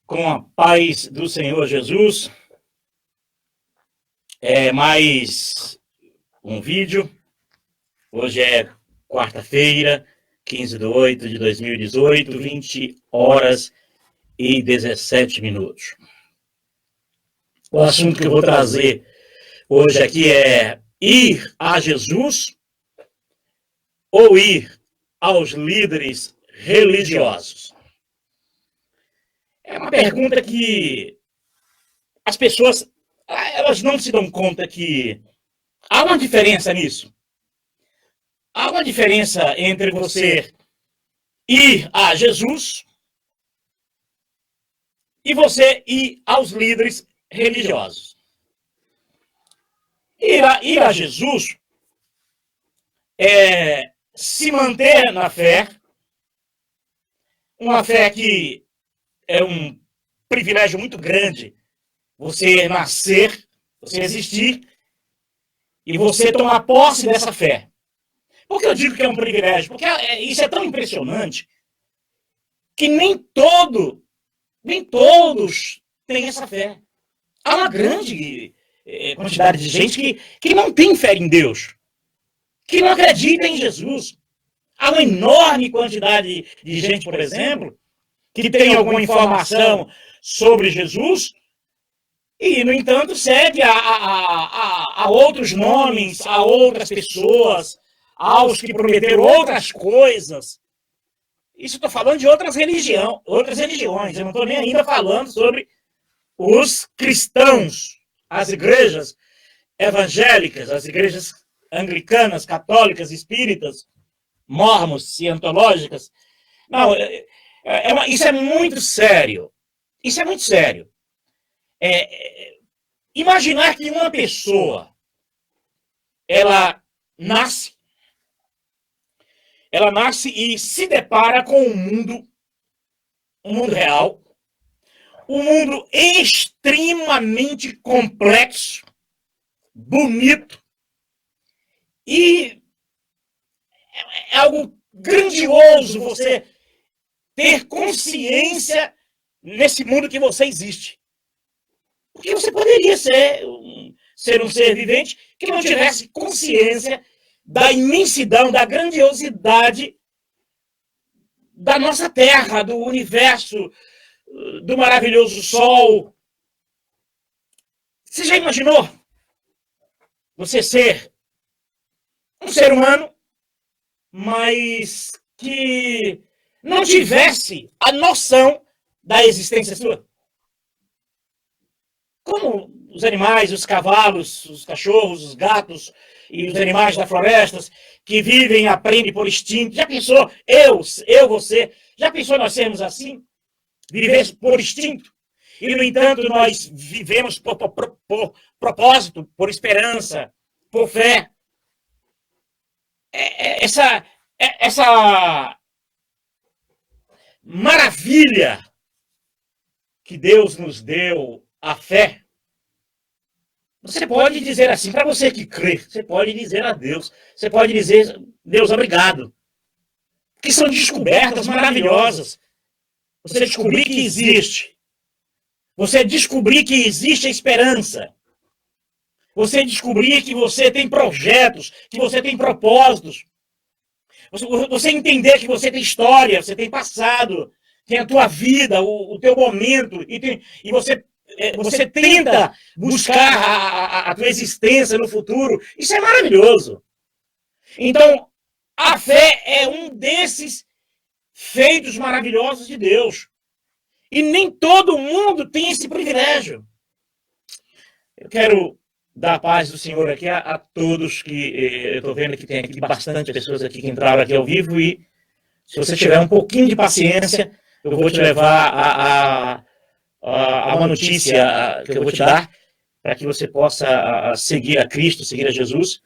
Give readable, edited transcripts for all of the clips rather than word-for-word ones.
Com a paz do Senhor Jesus, mais um vídeo. Hoje é quarta-feira, 15/8/2018, 20 horas e 17 minutos. O assunto que eu vou trazer hoje aqui é ir a Jesus ou ir aos líderes religiosos? É uma pergunta que as pessoas elas não se dão conta que há uma diferença nisso. Há uma diferença entre você ir a Jesus e você ir aos líderes religiosos. Ir a Jesus é se manter na fé, uma fé que é um privilégio muito grande, você nascer, você existir e você tomar posse dessa fé. Por que eu digo que é um privilégio? Porque isso é tão impressionante que nem todos têm essa fé. Há uma grande quantidade de gente que não tem fé em Deus, que não acredita em Jesus. Há uma enorme quantidade de gente, por exemplo, que tem alguma informação sobre Jesus e, no entanto, segue a outros nomes, a outras pessoas, aos que prometeram outras coisas. Isso estou falando de outras religiões. Eu não estou nem ainda falando sobre os cristãos, as igrejas evangélicas, as igrejas anglicanas, católicas, espíritas, mormons, cientológicas. Não, isso é muito sério. Isso é muito sério. Imaginar que uma pessoa ela nasce e se depara com um mundo real, um mundo extremamente complexo, bonito, e é algo grandioso você ter consciência nesse mundo que você existe. Porque você poderia ser um ser vivente que não tivesse consciência da imensidão, da grandiosidade da nossa Terra, do universo, do maravilhoso Sol. Você já imaginou você ser um ser humano, mas que não tivesse a noção da existência sua? Como os animais, os cavalos, os cachorros, os gatos e os animais da floresta que vivem e aprendem por instinto. Já pensou, você, já pensou nós sermos assim? Viver por instinto? E, no entanto, nós vivemos por propósito, por esperança, por fé. Essa maravilha que Deus nos deu, a fé, você pode dizer assim, para você que crê, você pode dizer a Deus, você pode dizer, Deus, obrigado. Que são descobertas maravilhosas. Você descobrir que existe. Você descobrir que existe a esperança. Você descobrir que você tem projetos, que você tem propósitos. Você entender que você tem história, você tem passado, tem a tua vida, o teu momento, e você tenta buscar a tua existência no futuro. Isso é maravilhoso. Então, a fé é um desses feitos maravilhosos de Deus. E nem todo mundo tem esse privilégio. Eu quero dar a paz do Senhor aqui a todos que eu estou vendo que tem aqui bastante pessoas aqui que entraram aqui ao vivo, e se você tiver um pouquinho de paciência, eu vou te levar a uma notícia que eu vou te dar para que você possa seguir a Cristo, seguir a Jesus,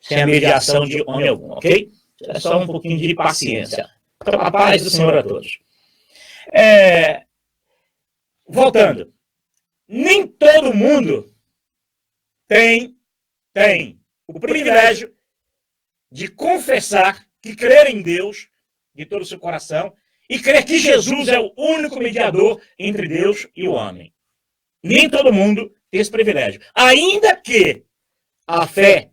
sem a mediação de homem algum, ok? É só um pouquinho de paciência. Então, a paz do Senhor a todos. Voltando, nem todo mundo tem o privilégio de confessar que crer em Deus de todo o seu coração e crer que Jesus é o único mediador entre Deus e o homem. Nem todo mundo tem esse privilégio. Ainda que a fé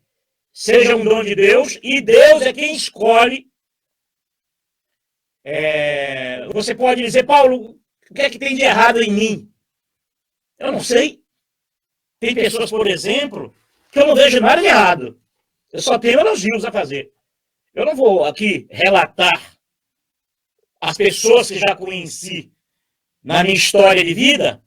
seja um dom de Deus, e Deus é quem escolhe. Você pode dizer, Paulo, o que é que tem de errado em mim? Eu não sei. Tem pessoas, por exemplo, que eu não vejo nada de errado. Eu só tenho elogios a fazer. Eu não vou aqui relatar as pessoas que já conheci na minha história de vida.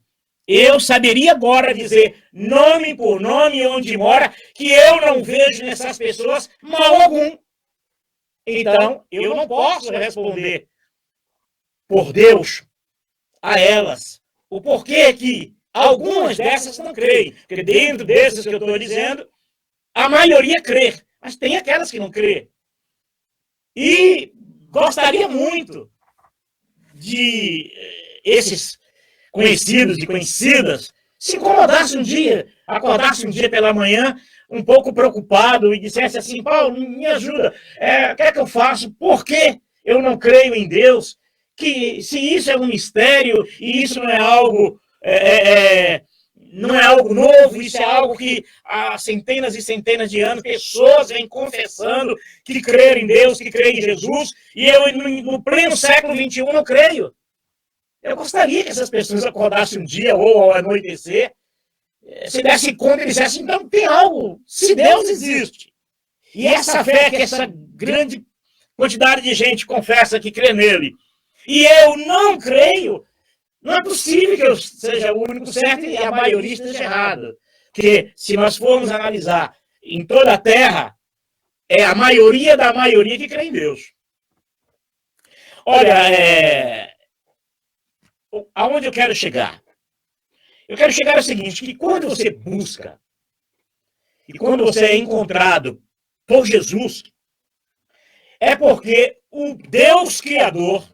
Eu saberia agora dizer, nome por nome, onde mora, que eu não vejo nessas pessoas mal algum. Então, eu não posso responder por Deus a elas o porquê que algumas dessas não creem. Porque dentro desses que eu estou dizendo, a maioria crê, mas tem aquelas que não crê. E gostaria muito de esses conhecidos e conhecidas se incomodassem um dia, acordassem um dia pela manhã, um pouco preocupado e dissesse assim, Paulo, me ajuda, o que é que eu faço? Por que eu não creio em Deus? Que se isso é um mistério e isso não é algo não é algo novo, isso é algo que há centenas e centenas de anos pessoas vêm confessando que creem em Deus, que creem em Jesus, e eu no pleno século XXI não creio. Eu gostaria que essas pessoas acordassem um dia ou ao anoitecer, se dessem conta e dissessem, então tem algo, se Deus existe. E essa fé que essa grande quantidade de gente confessa que crê nele, e eu não creio, não é possível que eu seja o único certo e a maioria esteja errada. Porque se nós formos analisar em toda a Terra, é a maioria da maioria que crê em Deus. Olha, aonde eu quero chegar? Eu quero chegar ao seguinte, que quando você busca e quando você é encontrado por Jesus, é porque o Deus Criador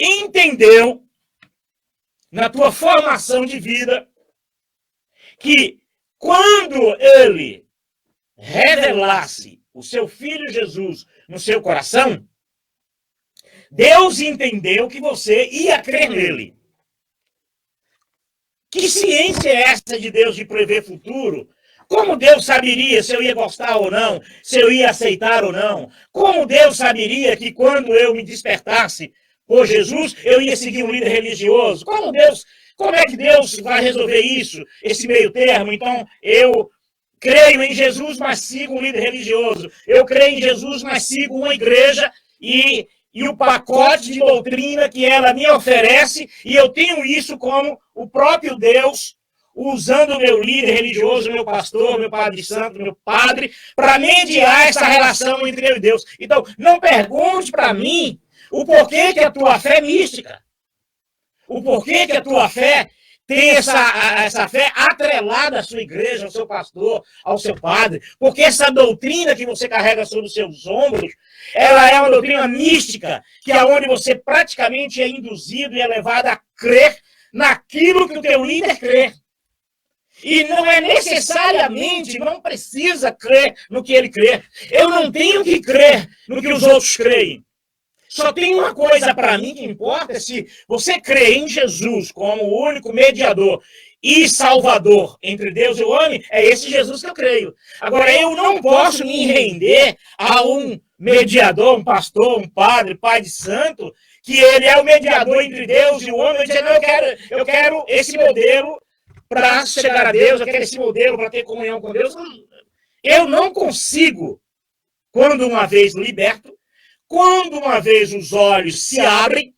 entendeu na tua formação de vida que quando ele revelasse o seu filho Jesus no seu coração, Deus entendeu que você ia crer nele. Que ciência é essa de Deus de prever futuro? Como Deus saberia se eu ia gostar ou não, se eu ia aceitar ou não? Como Deus saberia que quando eu me despertasse por Jesus, eu ia seguir um líder religioso? Como é que Deus vai resolver isso, esse meio termo? Então, eu creio em Jesus, mas sigo um líder religioso. Eu creio em Jesus, mas sigo uma igreja e o pacote de doutrina que ela me oferece, e eu tenho isso como o próprio Deus, usando o meu líder religioso, meu pastor, meu padre santo, meu padre, para mediar essa relação entre eu e Deus. Então, não pergunte para mim o porquê que a tua fé é mística. O porquê que a tua fé tem essa fé atrelada à sua igreja, ao seu pastor, ao seu padre. Porque essa doutrina que você carrega sobre os seus ombros, ela é uma doutrina mística, que é onde você praticamente é induzido e é levado a crer naquilo que o teu líder crê. E não é necessariamente, não precisa crer no que ele crê. Eu não tenho que crer no que os outros creem. Só tem uma coisa para mim que importa, se você crê em Jesus como o único mediador e salvador entre Deus e o homem, é esse Jesus que eu creio. Agora, eu não posso me render a um mediador, um pastor, um padre, pai de santo, que ele é o mediador entre Deus e o homem, eu dizer, não, eu quero esse modelo para chegar a Deus, eu quero esse modelo para ter comunhão com Deus. Eu não consigo, quando uma vez liberto, quando uma vez os olhos se abrem,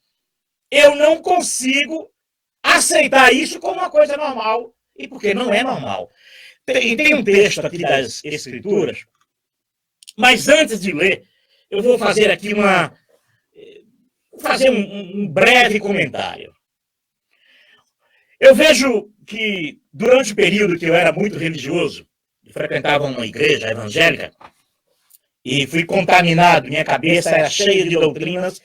eu não consigo aceitar isso como uma coisa normal, e porque não é normal. Tem um texto aqui das Escrituras, mas antes de ler, eu vou fazer aqui um breve comentário. Eu vejo que durante o período que eu era muito religioso, e frequentava uma igreja evangélica, e fui contaminado, minha cabeça era cheia de doutrinas,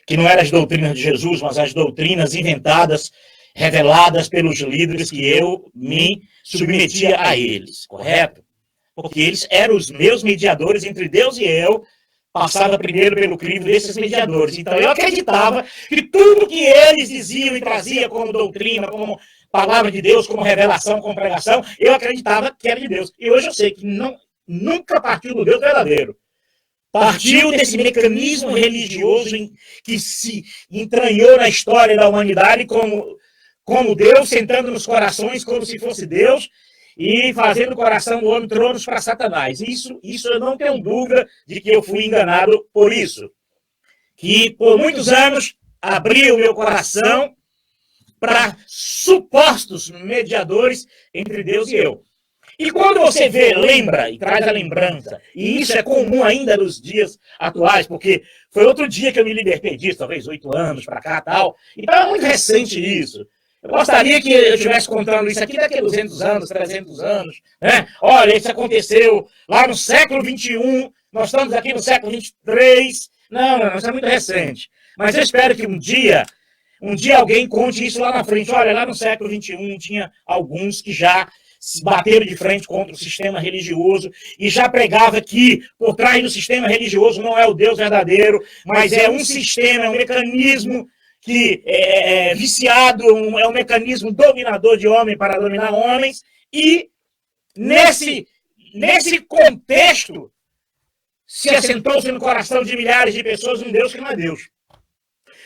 que não eram as doutrinas de Jesus, mas as doutrinas inventadas, reveladas pelos líderes que eu me submetia a eles, correto? Porque eles eram os meus mediadores entre Deus e eu, passava primeiro pelo crivo desses mediadores. Então eu acreditava que tudo que eles diziam e traziam como doutrina, como palavra de Deus, como revelação, como pregação, eu acreditava que era de Deus. E hoje eu sei que nunca partiu do Deus verdadeiro. Partiu desse mecanismo religioso que se entranhou na história da humanidade como Deus, sentando nos corações como se fosse Deus, e fazendo o coração do homem tronos para Satanás. Isso eu não tenho dúvida de que eu fui enganado por isso. Que por muitos anos abri o meu coração para supostos mediadores entre Deus e eu. E quando você vê, lembra e traz a lembrança, e isso é comum ainda nos dias atuais, porque foi outro dia que eu me libertei disso, talvez 8 anos para cá e tal, então é muito recente isso. Eu gostaria que eu estivesse contando isso aqui daqui a 200 anos, 300 anos. Né? Olha, isso aconteceu lá no século XXI, nós estamos aqui no século XXIII. Não, isso é muito recente. Mas eu espero que um dia alguém conte isso lá na frente. Olha, lá no século XXI tinha alguns que já se bateram de frente contra o sistema religioso e já pregava que por trás do sistema religioso não é o Deus verdadeiro, mas é um sistema, é um mecanismo que é viciado, é um mecanismo dominador de homem para dominar homens, e nesse contexto se assentou-se no coração de milhares de pessoas um Deus que não é Deus.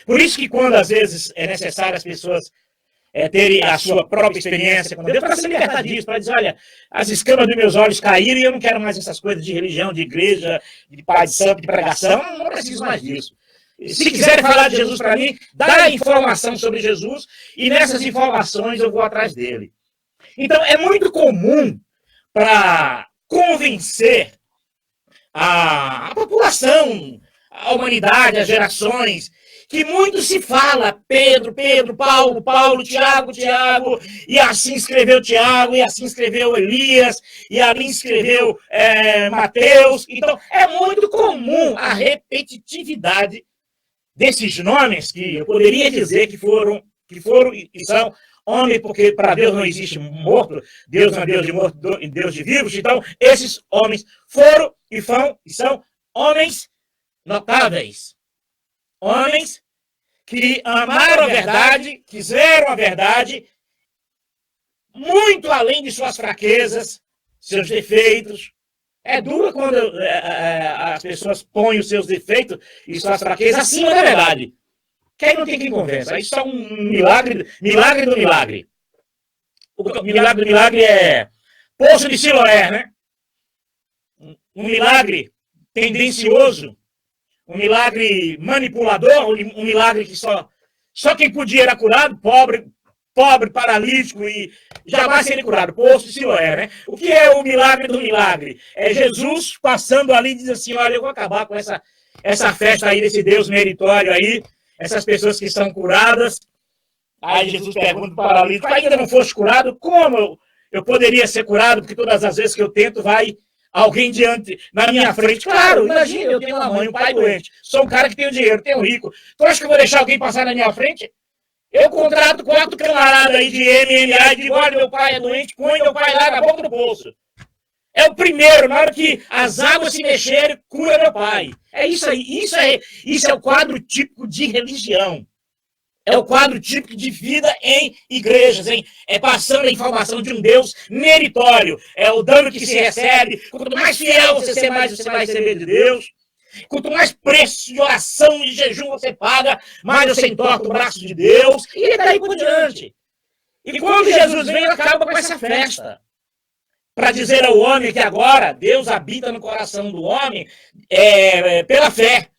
Por isso que quando às vezes é necessário as pessoas terem a sua própria experiência com Deus, para se libertar disso, para dizer, olha, as escamas dos meus olhos caíram e eu não quero mais essas coisas de religião, de igreja, de pai de santo, de pregação, não preciso mais disso. Se quiserem falar de Jesus para mim, dá informação sobre Jesus e nessas informações eu vou atrás dele. Então, é muito comum para convencer a população, a humanidade, as gerações, que muito se fala Pedro, Paulo, Tiago, e assim escreveu Tiago, e assim escreveu Elias, e ali escreveu Mateus. Então, é muito comum a repetitividade desses nomes que eu poderia dizer que foram e são homens, porque para Deus não existe morto, Deus não é Deus de morto, Deus de vivos. Então, esses homens foram e são homens notáveis. Homens que amaram a verdade, quiseram a verdade, muito além de suas fraquezas, seus defeitos. É duro quando as pessoas põem os seus defeitos e suas fraquezas acima da verdade. Que aí não tem quem convença. Isso é um milagre do milagre. O milagre do milagre é Poço de Siloé, né? Um milagre tendencioso, um milagre manipulador, um milagre que só quem podia era curado, pobre, paralítico, e jamais seria curado. Poço de Siloé, né? O que é o milagre do milagre? É Jesus passando ali e diz assim, olha, eu vou acabar com essa festa aí desse Deus meritório aí, essas pessoas que são curadas. Aí Jesus pergunta para o paralítico, ainda não foste curado? Como eu poderia ser curado? Porque todas as vezes que eu tento, vai alguém diante, na minha frente. Claro, imagina, eu tenho uma mãe, um pai doente, sou um cara que tem dinheiro, tenho rico. Tu acha que eu vou deixar alguém passar na minha frente? Eu contrato 4 camaradas aí de MMA e digo, olha, meu pai é doente, põe meu pai lá na boca do bolso. É o primeiro, na hora que as águas se mexerem, cura meu pai. É isso aí, isso é o quadro típico de religião. É o quadro típico de vida em igrejas, passando a informação de um Deus meritório. É o dano que se recebe. Quanto mais fiel você ser, mais você vai receber de Deus. Quanto mais preço de oração e de jejum você paga, mais você entorta o braço de Deus. E daí por diante. E quando Jesus vem, acaba com essa festa. Para dizer ao homem que agora Deus habita no coração do homem pela fé.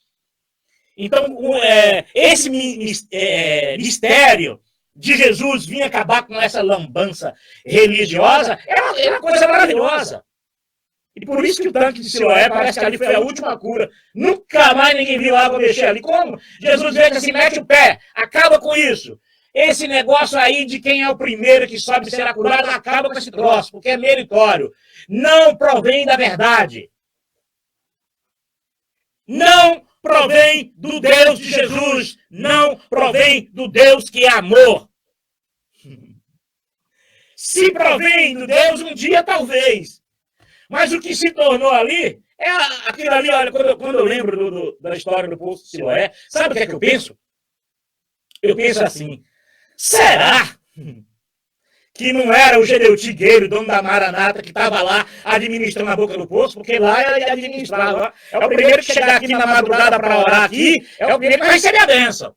Então, esse mistério de Jesus vir acabar com essa lambança religiosa é uma coisa maravilhosa. E por isso que o tanque de Siloé parece que ali foi a última cura. Nunca mais ninguém viu água mexer ali. Como? Jesus veio assim, mete o pé, acaba com isso. Esse negócio aí de quem é o primeiro que sobe será curado, acaba com esse troço, porque é meritório. Não provém da verdade. Não provém do Deus de Jesus, não provém do Deus que é amor. Se provém do Deus, um dia talvez. Mas o que se tornou ali Aquilo ali, olha, quando eu lembro da história do Poço de Siloé, sabe o que é que eu penso? Eu penso assim, será que não era o Gedeu Tigueiro, dono da Maranata, que estava lá administrando a boca do poço? Porque lá ele administrava. É o primeiro que chegar aqui na madrugada para orar aqui, é o primeiro que vai receber a bênção.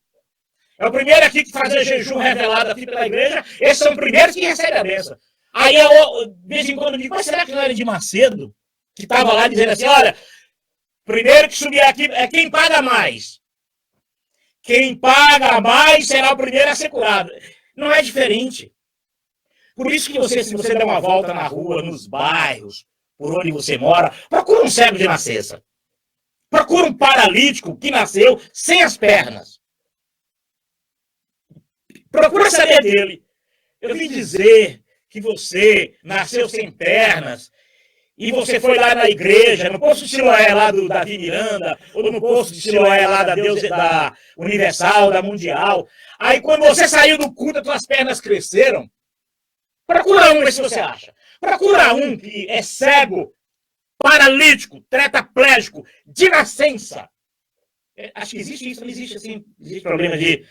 É o primeiro aqui que fazer jejum revelado aqui pela igreja, esses são os primeiros que recebem a bênção. Aí eu, de vez em quando, digo, mas será que não era de Macedo? Que estava lá dizendo assim, olha, primeiro que subir aqui é quem paga mais. Quem paga mais será o primeiro a ser curado. Não é diferente. Por isso que você, se você der uma volta na rua, nos bairros, por onde você mora, procura um cego de nascença. Procura um paralítico que nasceu sem as pernas. Procura saber dele. Eu vim dizer que você nasceu sem pernas e você foi lá na igreja, no posto de Siloé lá do Davi Miranda, ou no posto de Siloé lá da Deus, da Universal, da Mundial. Aí quando você saiu do culto, as suas pernas cresceram. Procura um, se você acha. Procura um que é cego, paralítico, tetraplégico, de nascença. Acho que existe isso, não existe assim. Existe problema de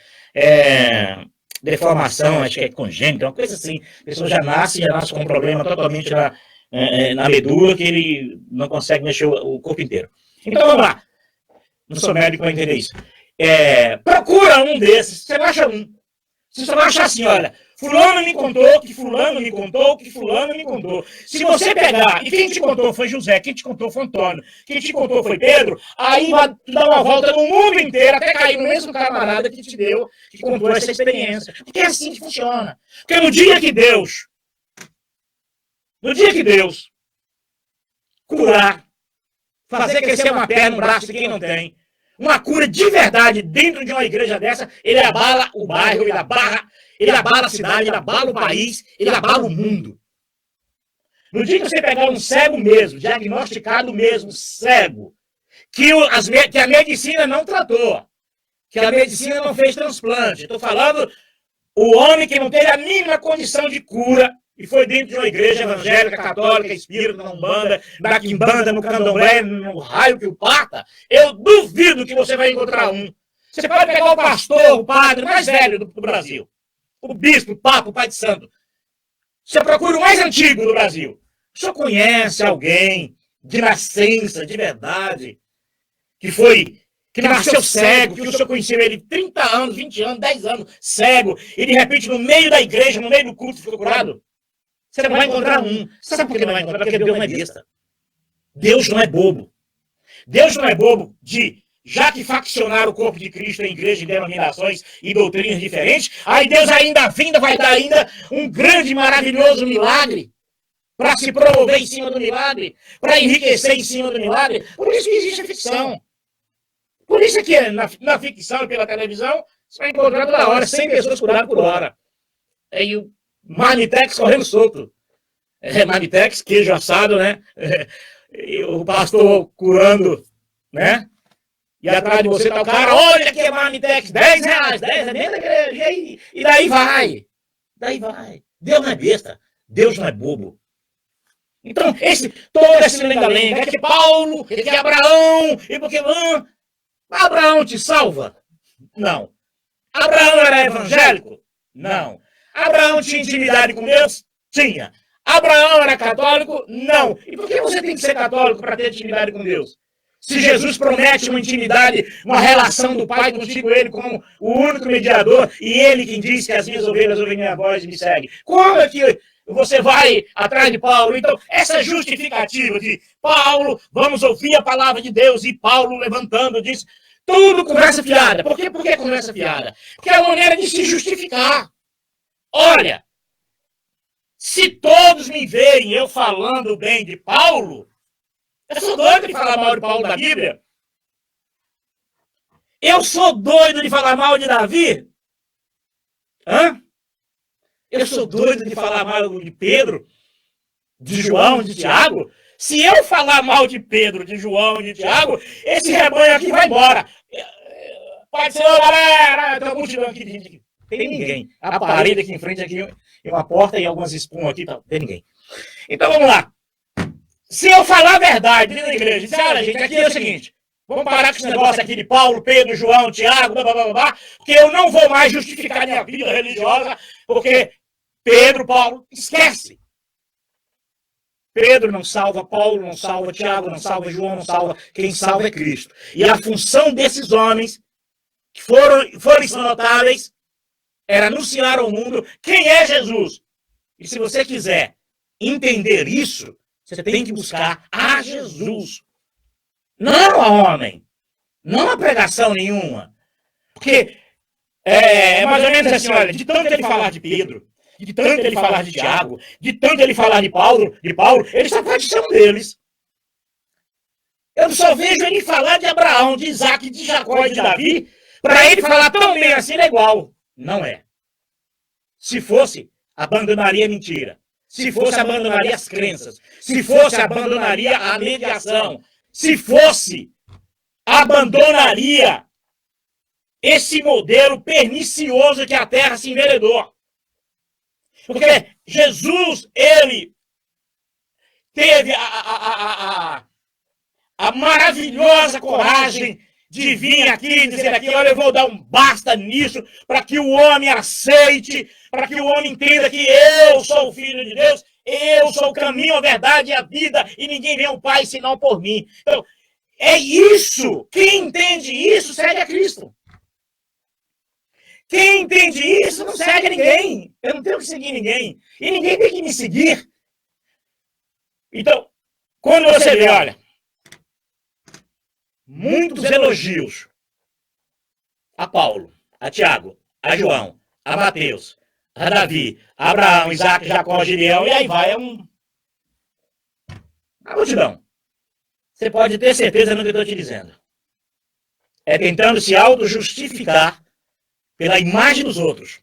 deformação, acho que é congênita, uma coisa assim. A pessoa já nasce com um problema totalmente na medula, que ele não consegue mexer o corpo inteiro. Então vamos lá. Não sou médico para entender isso. Procura um desses, você não acha um. Você só vai achar assim, olha, fulano me contou, que fulano me contou, que fulano me contou. Se você pegar, e quem te contou foi José, quem te contou foi Antônio, quem te contou foi Pedro, aí vai dar uma volta no mundo inteiro, até cair no mesmo camarada que te deu, que contou essa experiência. Porque é assim que funciona. Porque no dia que Deus curar, fazer crescer uma perna, um braço de quem não tem, uma cura de verdade dentro de uma igreja dessa, ele abala o bairro, ele abala a cidade, ele abala o país, ele abala o mundo. No dia que você pegar um cego mesmo, diagnosticado mesmo, cego, que a medicina não tratou, que a medicina não fez transplante, estou falando o homem que não teve a mínima condição de cura, e foi dentro de uma igreja evangélica, católica, espírita, na Umbanda, na Quimbanda, no Candomblé, no raio que o parta, eu duvido que você vai encontrar um. Você pode pegar o pastor, o padre mais velho do Brasil, o bispo, o papa, o pai de santo. Você procura o mais antigo do Brasil. O senhor conhece alguém de nascença, de verdade, que nasceu cego, que o senhor conheceu ele 30 anos, 20 anos, 10 anos, cego, e de repente no meio da igreja, no meio do culto, ficou curado? Você não vai encontrar um. Sabe por que não vai encontrar? Porque Deus não é besta. Deus não é bobo. Deus não é bobo já que faccionaram o corpo de Cristo em igrejas, denominações e doutrinas diferentes, aí Deus ainda vai dar ainda um grande, maravilhoso milagre para se promover em cima do milagre, para enriquecer em cima do milagre. Por isso que existe a ficção. Por isso que na ficção e pela televisão, você vai encontrar toda hora 100 pessoas curadas por hora. Aí o Marmitex correndo solto. Marmitex, queijo assado, né? O pastor curando, né? E atrás de você tá o cara, olha que é Marmitex, 10 reais, 10 é dentro da igreja, e daí vai. Deus não é besta, Deus não é bobo. Então, todo esse lenga-lenga, é que Paulo, é que Abraão, e porque Abraão te salva? Não. Abraão era evangélico? Não. Abraão tinha intimidade com Deus? Tinha. Abraão era católico? Não. E por que você tem que ser católico para ter intimidade com Deus? Se Jesus promete uma intimidade, uma relação do Pai contigo, ele como o único mediador, e ele quem diz que as minhas ovelhas ouvem minha voz e me seguem. Como é que você vai atrás de Paulo? Então, essa justificativa de Paulo, vamos ouvir a palavra de Deus, e Paulo levantando, diz, tudo conversa fiada. Por que conversa fiada? Porque é uma maneira de se justificar. Olha, se todos me verem eu falando bem de Paulo, eu sou doido de falar mal de Paulo da Bíblia. Eu sou doido de falar mal de Davi. Eu sou doido de falar mal de Pedro, de João, de Tiago. Se eu falar mal de Pedro, de João, de Tiago, esse rebanho aqui vai embora. Pode ser, galera, tem uma multidão aqui de gente aqui. Tem ninguém. A parede aqui em frente, aqui, e uma porta e algumas espumas aqui, não tem ninguém. Então vamos lá. Se eu falar a verdade dentro da igreja, dizer, olha, gente, aqui é o seguinte, vamos parar com esse negócio aqui de Paulo, Pedro, João, Tiago, blá, blá, blá, blá, porque eu não vou mais justificar minha vida religiosa, porque Pedro, Paulo, esquece. Pedro não salva, Paulo não salva, Tiago não salva, João não salva, quem salva é Cristo. E a função desses homens, que foram notáveis, era anunciar ao mundo quem é Jesus. E se você quiser entender isso, você tem que buscar a Jesus. Não a homem. Não a pregação nenhuma. Porque é mais ou menos assim, olha, de tanto ele falar de Pedro, de tanto ele falar de Tiago, de tanto ele falar de Paulo, ele só pode ser um deles. Eu só vejo ele falar de Abraão, de Isaac, de Jacó e de Davi, para ele falar tão bem assim, ele é igual. Não é. Se fosse, abandonaria a mentira. Se fosse, abandonaria as crenças. Se fosse, abandonaria a mediação. Se fosse, abandonaria esse modelo pernicioso que a Terra se enveredou. Porque Jesus, ele teve a maravilhosa coragem de vir aqui e dizer aqui, olha, eu vou dar um basta nisso, para que o homem aceite, para que o homem entenda que eu sou o Filho de Deus, eu sou o caminho, a verdade e a vida, e ninguém vem ao Pai senão por mim. Então, é isso. Quem entende isso, segue a Cristo. Quem entende isso, não segue a ninguém. Eu não tenho que seguir ninguém. E ninguém tem que me seguir. Então, quando você vê, olha, muitos elogios a Paulo, a Tiago, a João, a Mateus, a Davi, a Abraão, Isaac, Jacó, Gideão, e aí vai a multidão. Você pode ter certeza no que eu estou te dizendo. É tentando se auto-justificar pela imagem dos outros.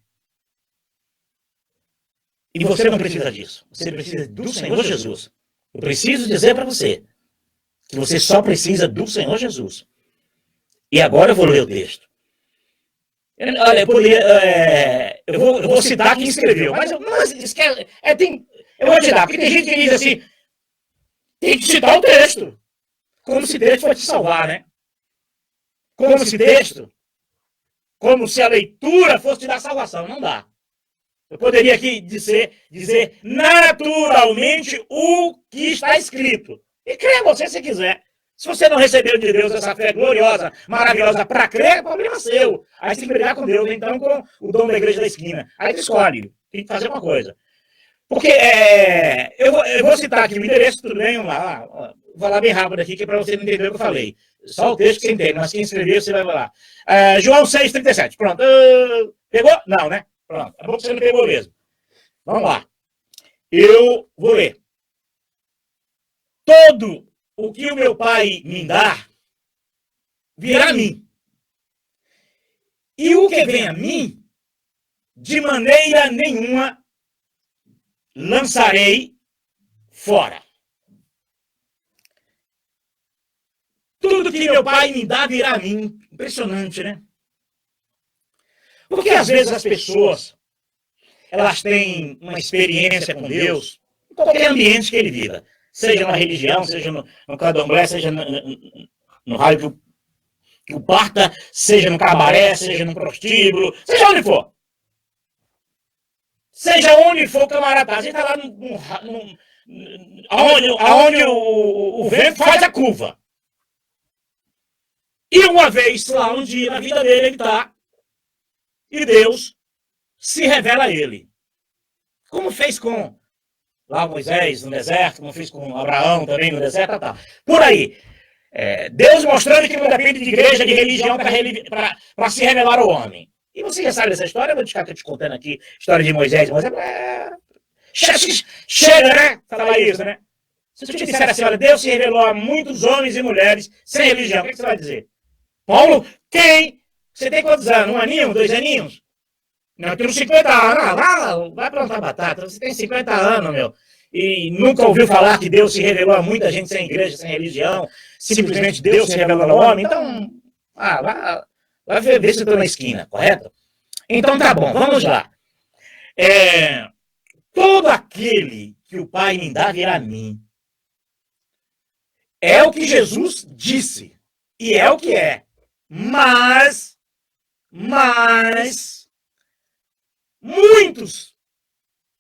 E você não precisa disso. Você precisa do Senhor Jesus. Eu preciso dizer para você que você só precisa do Senhor Jesus. E agora eu vou ler o texto. Olha, eu vou citar quem escreveu, mas eu vou te dar, porque tem gente que diz assim, tem que citar o texto. Como se o texto fosse te salvar, né? Como se a leitura fosse te dar salvação. Não dá. Eu poderia aqui dizer naturalmente o que está escrito. E crê você se quiser. Se você não recebeu de Deus essa fé gloriosa, maravilhosa para crer, é problema seu. Aí você tem que brigar com Deus, então com o dono da igreja da esquina. Aí tu escolhe, tem que fazer uma coisa. Porque eu vou citar aqui o endereço, tudo bem? Vamos lá. Vou falar bem rápido aqui, que é para você não entender o que eu falei. Só o texto que você entende, mas quem escreveu, você vai lá. João 6,37. Pronto. Pegou? Não, né? Pronto. É bom que você não pegou mesmo. Vamos lá. Eu vou ler. Todo o que o meu Pai me dá, virá a mim. E o que vem a mim, de maneira nenhuma, lançarei fora. Tudo que meu Pai me dá, virá a mim. Impressionante, né? Porque às vezes as pessoas, elas têm uma experiência com Deus, em qualquer ambiente que ele viva. Seja na religião, seja no candomblé, seja no raio que o parta, seja no cabaré, seja no prostíbulo, seja onde for. Seja onde for o camarada, a gente está lá aonde o vento faz a curva. E uma vez lá, um dia na vida dele, ele está, e Deus se revela a ele. Como fez com lá Moisés no deserto, como fez com Abraão também no deserto, tá. Por aí. Deus mostrando que não depende de igreja, de religião para se revelar ao homem. E você já sabe dessa história, eu vou ficar te contando aqui, história de Moisés. Chega, né? Falar isso, né? Se eu te disser assim, olha, Deus se revelou a muitos homens e mulheres sem religião, o que você vai dizer? Paulo, quem? Você tem quantos anos? 1 aninho? 2 aninhos? Não, eu tenho 50 anos. Vai plantar batata. Você tem 50 anos, meu. E nunca ouviu falar que Deus se revelou a muita gente sem igreja, sem religião. Simplesmente Deus se revelou ao homem. Então, vai ver se eu estou na esquina, correto? Então tá bom, vamos lá. Todo aquele que o Pai me dá virá a mim. É o que Jesus disse. E é o que é. Mas muitos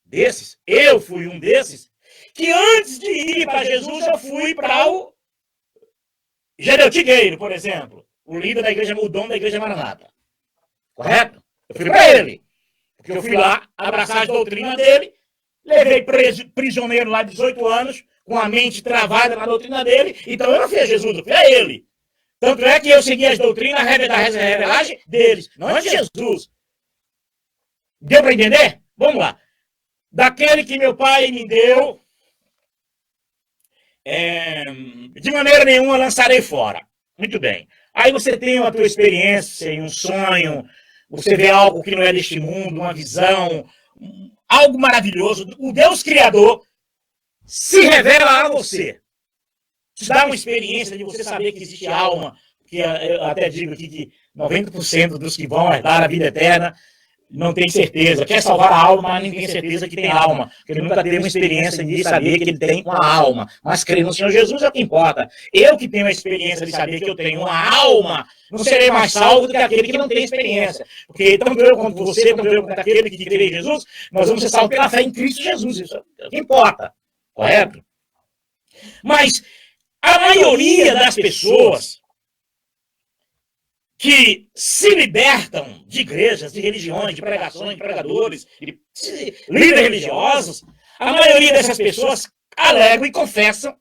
desses, eu fui um desses, que antes de ir para Jesus, eu fui para o Gedeu Tigueiro, por exemplo, o líder da igreja, o dono da igreja Maranata. Correto? Eu fui para ele. Porque eu fui lá abraçar as doutrinas dele, levei prisioneiro lá de 18 anos, com a mente travada na doutrina dele, então eu não fui a Jesus, eu fui a ele. Tanto é que eu segui as doutrinas da revelagem deles, não de Jesus. Deu para entender? Vamos lá. Daquele que meu pai me deu, de maneira nenhuma lançarei fora. Muito bem. Aí você tem a tua experiência, um sonho, você vê algo que não é deste mundo, uma visão, algo maravilhoso. O Deus Criador se revela a você. Te dá uma experiência de você saber que existe alma, que eu até digo aqui que 90% dos que vão herdar a vida eterna não tem certeza. Quer salvar a alma, mas não tem certeza que tem alma. Porque ele nunca teve uma experiência de saber que ele tem uma alma. Mas crer no Senhor Jesus é o que importa. Eu que tenho a experiência de saber que eu tenho uma alma, não serei mais salvo do que aquele que não tem experiência. Porque tanto eu quanto você, tanto eu quanto aquele que crê em Jesus, nós vamos ser salvos pela fé em Cristo Jesus. Isso é o que importa. Correto? Mas a maioria das pessoas que se libertam de igrejas, de religiões, de pregações, de pregadores, de líderes religiosos, a maioria dessas pessoas alegam e confessam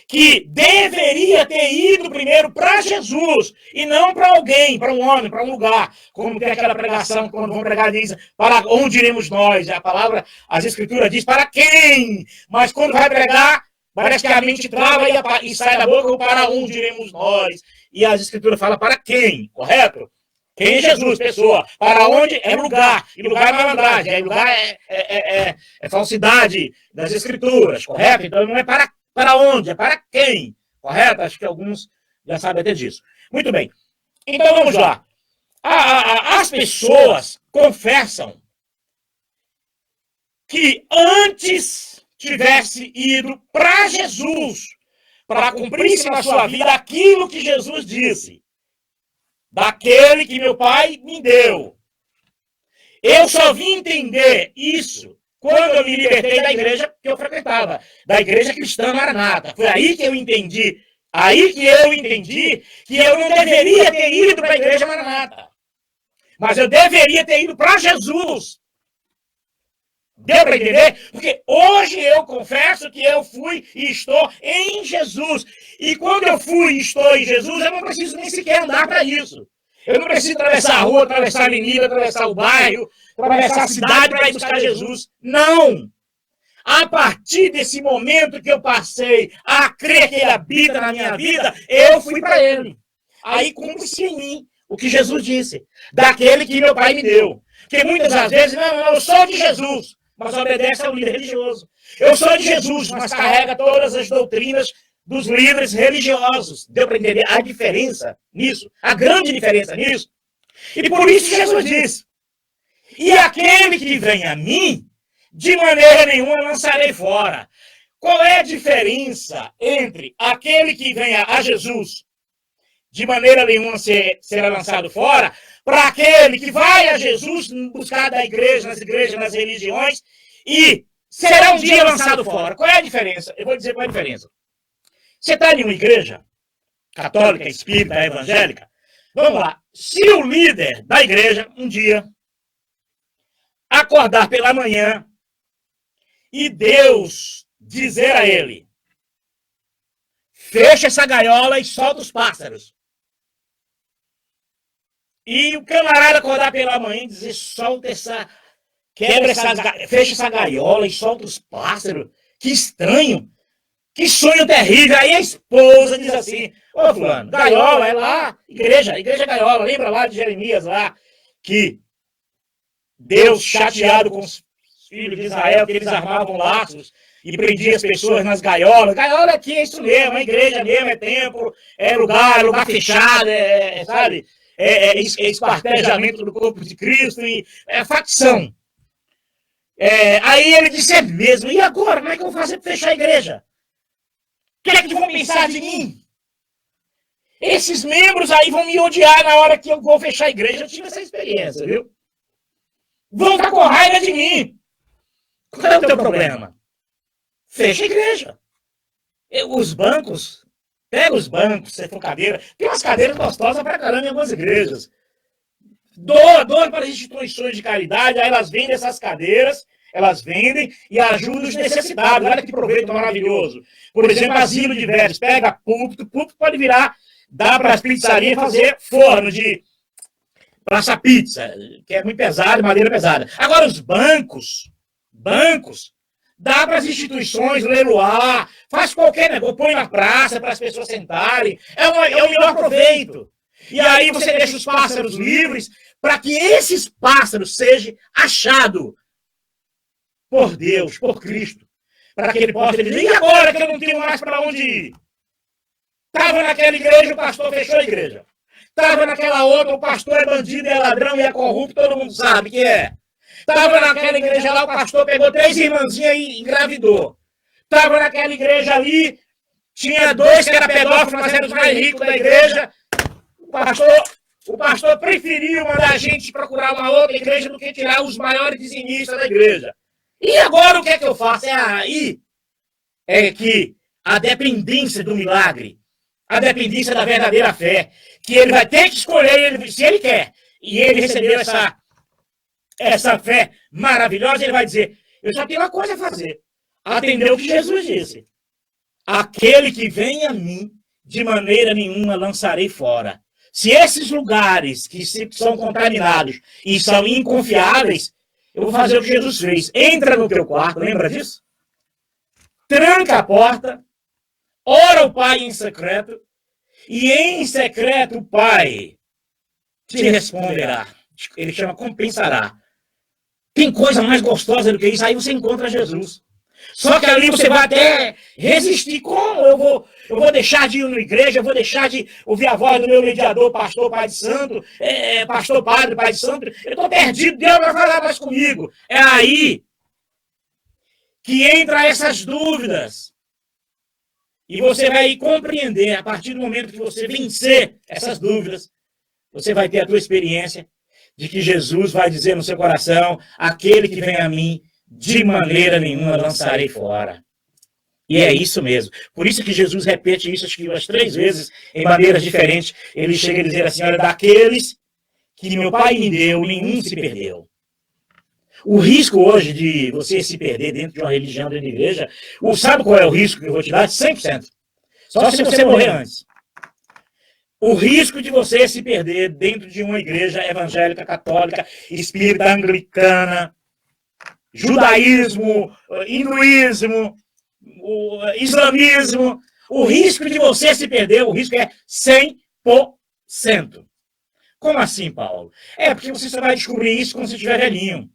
que deveria ter ido primeiro para Jesus e não para alguém, para um homem, para um lugar. Como tem aquela pregação, quando vão pregar, diz, para onde iremos nós? A palavra, as escrituras diz, para quem? Mas quando vai pregar, parece que a mente trava e sai da boca, para onde iremos nós? E as escrituras falam para quem, correto? Quem é Jesus, pessoa? Para onde? É lugar. E lugar é malandragem. É lugar é falsidade das escrituras, correto? Então não é para onde, é para quem, correto? Acho que alguns já sabem até disso. Muito bem. Então vamos lá. As pessoas confessam que antes tivesse ido para Jesus, para cumprir-se na sua vida aquilo que Jesus disse. Daquele que meu pai me deu. Eu só vim entender isso quando eu me libertei da igreja que eu frequentava, da igreja cristã Maranata. Foi aí que eu entendi, que eu não deveria ter ido para a igreja Maranata. Mas eu deveria ter ido para Jesus. Deu para entender? Porque hoje eu confesso que eu fui e estou em Jesus. E quando eu fui e estou em Jesus, eu não preciso nem sequer andar para isso. Eu não preciso atravessar a rua, atravessar a avenida, atravessar o bairro, atravessar a cidade para ir buscar Jesus. Não! A partir desse momento que eu passei a crer que ele habita na minha vida, eu fui para ele. Aí cumpre-se em mim o que Jesus disse, daquele que meu pai me deu. Porque muitas das vezes, não, eu sou de Jesus, mas obedece ao líder religioso. Eu sou de Jesus, mas carrega todas as doutrinas dos líderes religiosos. Deu para entender a diferença nisso? A grande diferença nisso? E por isso Jesus diz, e aquele que vem a mim, de maneira nenhuma lançarei fora. Qual é a diferença entre aquele que vem a Jesus, de maneira nenhuma será lançado fora, para aquele que vai a Jesus buscar da igreja, nas religiões, e será um dia lançado fora? Qual é a diferença? Eu vou dizer qual é a diferença. Você está em uma igreja católica, espírita, evangélica? Vamos lá. Se o líder da igreja, um dia, acordar pela manhã e Deus dizer a ele, fecha essa gaiola e solta os pássaros. E o camarada acordar pela manhã e dizer, fecha essa gaiola e solta os pássaros. Que estranho. Que sonho terrível. Aí a esposa diz assim, ô fulano, gaiola é lá, igreja gaiola. Lembra lá de Jeremias lá, que Deus chateado com os filhos de Israel, que eles armavam laços e prendiam as pessoas nas gaiolas. Gaiola aqui é isso mesmo, é igreja mesmo, é templo, é lugar fechado, sabe? É esquartejamento do corpo de Cristo, e é facção. Aí ele disse, é mesmo, e agora? Como é que eu vou fazer para fechar a igreja? que é que vão pensar de mim? Esses membros aí vão me odiar na hora que eu vou fechar a igreja. Eu tive essa experiência, viu? Vão estar com raiva de mim. Qual é o teu problema? Fecha a igreja. Os bancos, pega os bancos, se for cadeira. Tem umas cadeiras gostosas pra caramba em algumas igrejas. Doa para as instituições de caridade, aí elas vendem essas cadeiras, elas vendem e ajudam os necessitados. Olha que proveito maravilhoso. Por exemplo, asilo de velhos, pega púlpito pode virar, dá para as pizzarias fazer forno para essa pizza, que é muito pesado, madeira pesada. Agora, os bancos, dá para as instituições, leiloar, faz qualquer negócio, põe na praça para as pessoas sentarem. É o melhor proveito. E aí você deixa os pássaros livres para que esses pássaros sejam achados por Deus, por Cristo. Para que ele possa dizer, e agora que eu não tenho mais para onde ir? Estava naquela igreja, o pastor fechou a igreja. Estava naquela outra, o pastor é bandido, é ladrão e é corrupto, todo mundo sabe que é. Estava naquela igreja lá, o pastor pegou 3 irmãzinhas e engravidou. Estava naquela igreja ali, tinha 2 que eram pedófilos, mas eram os mais ricos da igreja. O pastor preferiu mandar a gente procurar uma outra igreja do que tirar os maiores dizimistas da igreja. E agora o que é que eu faço? Aí é que a dependência do milagre, a dependência da verdadeira fé, que ele vai ter que escolher se ele quer. E ele recebeu essa fé maravilhosa, ele vai dizer, eu só tenho uma coisa a fazer. Atender o que Jesus disse. Aquele que vem a mim, de maneira nenhuma lançarei fora. Se esses lugares que são contaminados e são inconfiáveis, eu vou fazer o que Jesus fez. Entra no teu quarto, lembra disso? Tranca a porta, ora o Pai em secreto, e em secreto o Pai te responderá. Ele chama compensará. Tem coisa mais gostosa do que isso? Aí você encontra Jesus. Só que ali você vai até resistir. Como eu vou deixar de ir na igreja? Eu vou deixar de ouvir a voz do meu mediador, pastor, pai de santo, pastor, padre, pai de santo? Eu estou perdido, Deus vai falar mais comigo. É aí que entra essas dúvidas. E você vai compreender, a partir do momento que você vencer essas dúvidas, você vai ter a tua experiência de que Jesus vai dizer no seu coração, aquele que vem a mim, de maneira nenhuma lançarei fora. E é isso mesmo. Por isso que Jesus repete isso, acho que umas 3 vezes, em maneiras diferentes. Ele chega a dizer assim, olha, daqueles que meu Pai me deu, nenhum se perdeu. O risco hoje de você se perder dentro de uma religião, dentro da igreja, sabe qual é o risco que eu vou te dar? 100%. Só se você morrer antes. O risco de você se perder dentro de uma igreja evangélica, católica, espírita, anglicana, judaísmo, hinduísmo, islamismo, o risco de você se perder, o risco é 100%. Como assim, Paulo? É porque você só vai descobrir isso quando você estiver velhinho.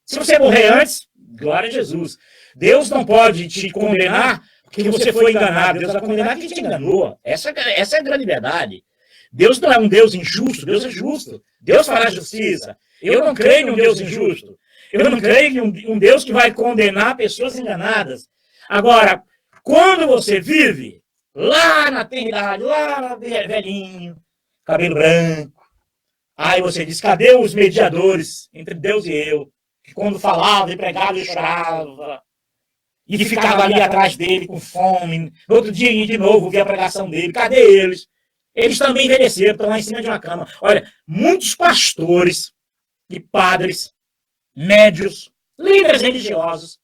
Se você morrer antes, glória a Jesus. Deus não pode te condenar porque você foi enganado. Deus vai condenar quem te enganou. Essa é a grande verdade. Deus não é um Deus injusto, Deus é justo. Deus fará justiça. Eu não creio em um Deus injusto. Eu não creio em um Deus que vai condenar pessoas enganadas. Agora, quando você vive lá na eternidade, lá velhinho, cabelo branco, aí você diz, cadê os mediadores entre Deus e eu? Que quando falava e pregava, eu chorava. E que ficava ali atrás dele com fome. No outro dia, de novo, via a pregação dele. Cadê eles? Eles também envelheceram, estão lá em cima de uma cama. Olha, muitos pastores e padres, médios, líderes religiosos,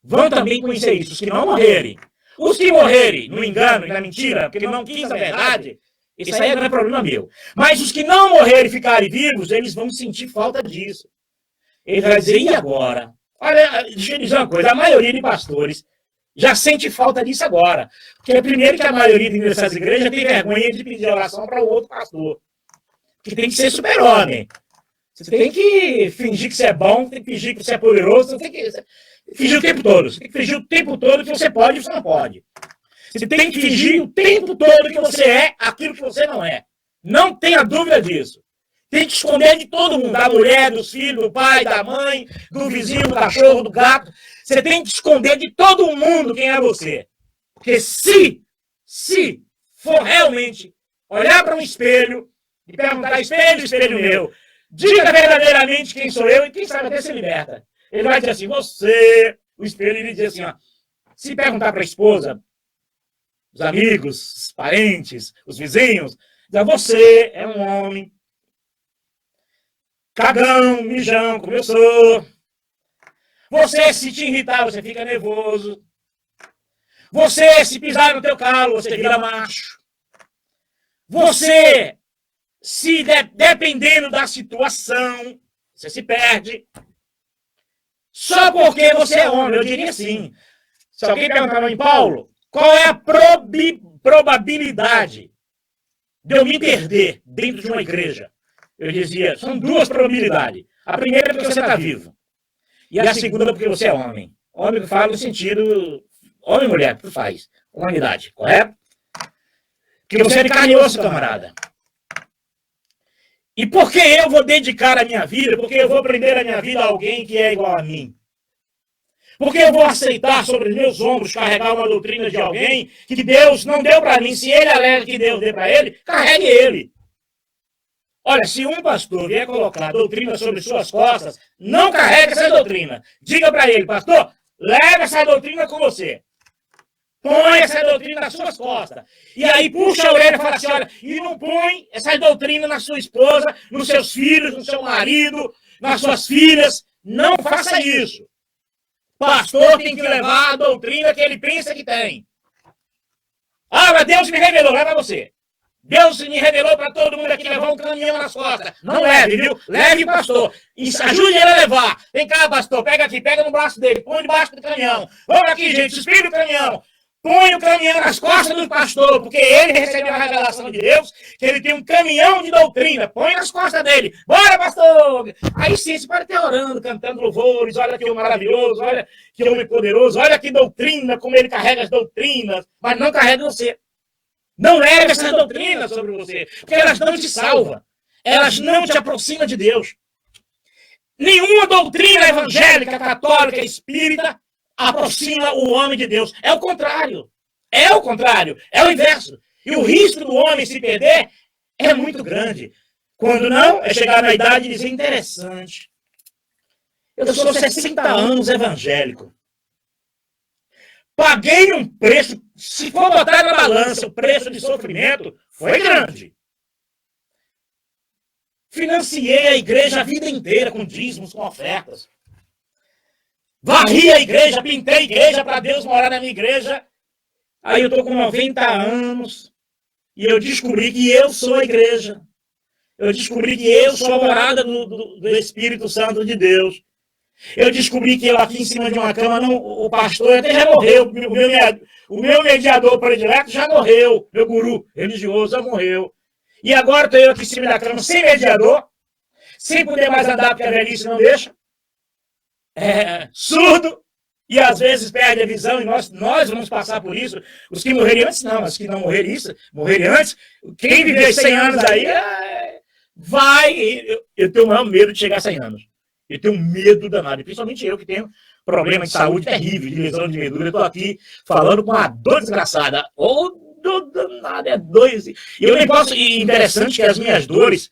vão também conhecer isso. Os que não morrerem. Os que morrerem no engano e na mentira, porque ele não quis a verdade, isso aí não é problema meu. Mas os que não morrerem e ficarem vivos, eles vão sentir falta disso. Ele vai dizer, e agora? Olha, deixa eu dizer uma coisa, a maioria de pastores já sente falta disso agora. Porque primeiro que a maioria dessas igrejas tem vergonha de pedir oração para o outro pastor. Que tem que ser super-homem. Você tem que fingir que você é bom, tem que fingir que você é poderoso, você tem que fingir o tempo todo. Você tem que fingir o tempo todo que você pode e você não pode. Você tem que fingir o tempo todo que você é aquilo que você não é. Não tenha dúvida disso. Tem que esconder de todo mundo, da mulher, dos filhos, do pai, da mãe, do vizinho, do cachorro, do gato. Você tem que esconder de todo mundo quem é você. Porque se for realmente olhar para um espelho e perguntar, espelho, espelho meu, diga verdadeiramente quem sou eu e quem sabe até se liberta. Ele vai dizer assim, você, o espelho, ele diz assim, ó, se perguntar para a esposa, os amigos, os parentes, os vizinhos, diz, você é um homem cagão, mijão, como eu sou. Você, se te irritar, você fica nervoso. Você, se pisar no teu calo, você vira macho. Você, se dependendo da situação, você se perde. Só porque você é homem, eu diria assim. Se alguém perguntar para mim, Paulo, qual é a probabilidade de eu me perder dentro de uma igreja? Eu dizia, são duas probabilidades. A primeira é porque você está vivo. E a segunda é porque você é homem. Homem que fala no sentido... Homem e mulher, tu faz. Humanidade, correto? Porque você é de carne e osso, camarada. E por que eu vou dedicar a minha vida? Porque eu vou prender a minha vida a alguém que é igual a mim? Porque eu vou aceitar sobre os meus ombros carregar uma doutrina de alguém que Deus não deu para mim? Se ele alega que Deus deu para ele, carregue ele. Olha, se um pastor vier colocar doutrina sobre suas costas, não carregue essa doutrina. Diga para ele, pastor, leve essa doutrina com você. Põe essa doutrina nas suas costas. E aí puxa a orelha e fala assim, olha, e não põe essa doutrina na sua esposa, nos seus filhos, no seu marido, nas suas filhas. Não faça isso. Pastor tem que levar a doutrina que ele pensa que tem. Ah, mas Deus me revelou, leva você. Deus me revelou para todo mundo aqui levar um caminhão nas costas. Não leve, viu? Leve, pastor. E ajude ele a levar. Vem cá, pastor, pega aqui, pega no braço dele, põe debaixo do caminhão. Vamos aqui, gente, suspira o caminhão. Põe o caminhão nas costas do pastor, porque ele recebeu a revelação de Deus, que ele tem um caminhão de doutrina. Põe nas costas dele. Bora, pastor! Aí sim, você pode estar orando, cantando louvores. Olha que homem maravilhoso, olha que homem poderoso, olha que doutrina, como ele carrega as doutrinas, mas não carrega você. Não leve essa doutrina sobre você, porque elas não te salvam. Elas não te aproximam de Deus. Nenhuma doutrina evangélica, católica, espírita aproxima o homem de Deus. É o contrário. É o contrário. É o inverso. E o risco do homem se perder é muito grande. Quando não, é chegar na idade e dizer, interessante. Eu sou 60 anos evangélico. Paguei um preço, se for botar na balança, o preço de sofrimento foi grande. Financiei a igreja a vida inteira com dízimos, com ofertas. Varri a igreja, pintei a igreja para Deus morar na minha igreja. Aí eu estou com 90 anos e eu descobri que eu sou a igreja. Eu descobri que eu sou a morada do Espírito Santo de Deus. Eu descobri que eu aqui em cima de uma cama, não, o pastor até já morreu. O meu mediador predileto já morreu. Meu guru religioso já morreu. E agora estou eu aqui em cima da cama sem mediador, sem poder mais andar porque a velhice não deixa. Surdo, e às vezes perde a visão, e nós vamos passar por isso. Os que morreriam antes, não, os que não morreriam antes, quem viver 100 anos aí, vai. Eu tenho o maior medo de chegar a 100 anos. Eu tenho medo danado, principalmente eu que tenho problema de saúde terrível, de lesão de medula. Eu estou aqui falando com uma dor desgraçada. Ou dor danada, é dor. E eu nem posso, e interessante que as minhas dores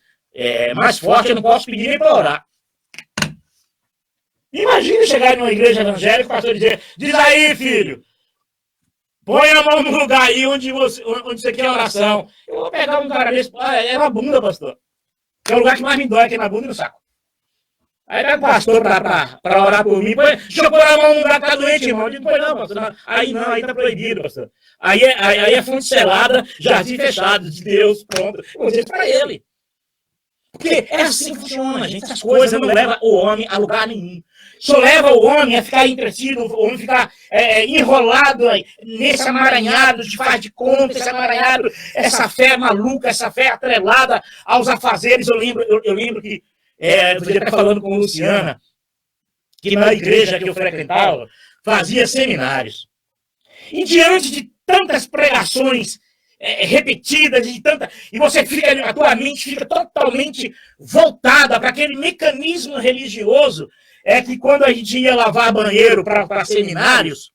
mais fortes, eu não posso pedir nem para orar. Imagina chegar numa igreja evangélica e o pastor diz aí, filho, põe a mão no lugar aí onde você quer oração. Eu vou pegar um cara desse, é na bunda, pastor. É o lugar que mais me dói, aqui na bunda e no saco. Aí pega o pastor para orar por mim, deixa eu pôr a mão no lugar que está doente, irmão. Eu digo, pois não, pastor. Não. Aí não, aí está proibido, pastor. Aí é fonte selada, jardim fechado, de Deus, pronto. Eu vou dizer para ele. Porque é assim que funciona, gente. Essas coisas não levam o homem a lugar nenhum. Só leva o homem a ficar entretido, o homem ficar enrolado nesse amaranhado de faz de conta, esse amaranhado, essa fé maluca, essa fé atrelada aos afazeres. Eu lembro que eu podia estar falando com a Luciana, que na igreja que eu frequentava, fazia seminários. E diante de tantas pregações repetidas, e você fica, a tua mente fica totalmente voltada para aquele mecanismo religioso, que quando a gente ia lavar banheiro para seminários,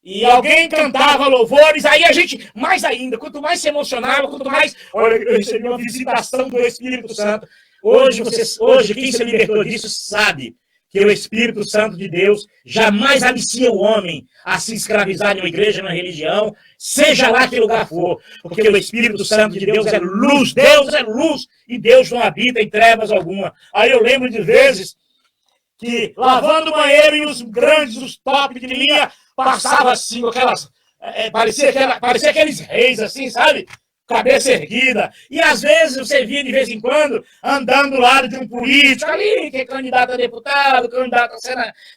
e alguém cantava louvores, aí a gente, mais ainda, quanto mais se emocionava, quanto mais, olha, eu recebi uma visitação do Espírito Santo. Hoje, quem se libertou disso sabe que o Espírito Santo de Deus jamais alicia o homem a se escravizar em uma igreja, numa religião, seja lá que lugar for, porque o Espírito Santo de Deus é luz, e Deus não habita em trevas alguma. Aí eu lembro de vezes que, lavando o banheiro e os grandes, os top de linha, passava assim, com aquelas, parecia aqueles reis, assim, sabe? Cabeça erguida. E às vezes você via de vez em quando andando do lado de um político ali, que é candidato a deputado, candidato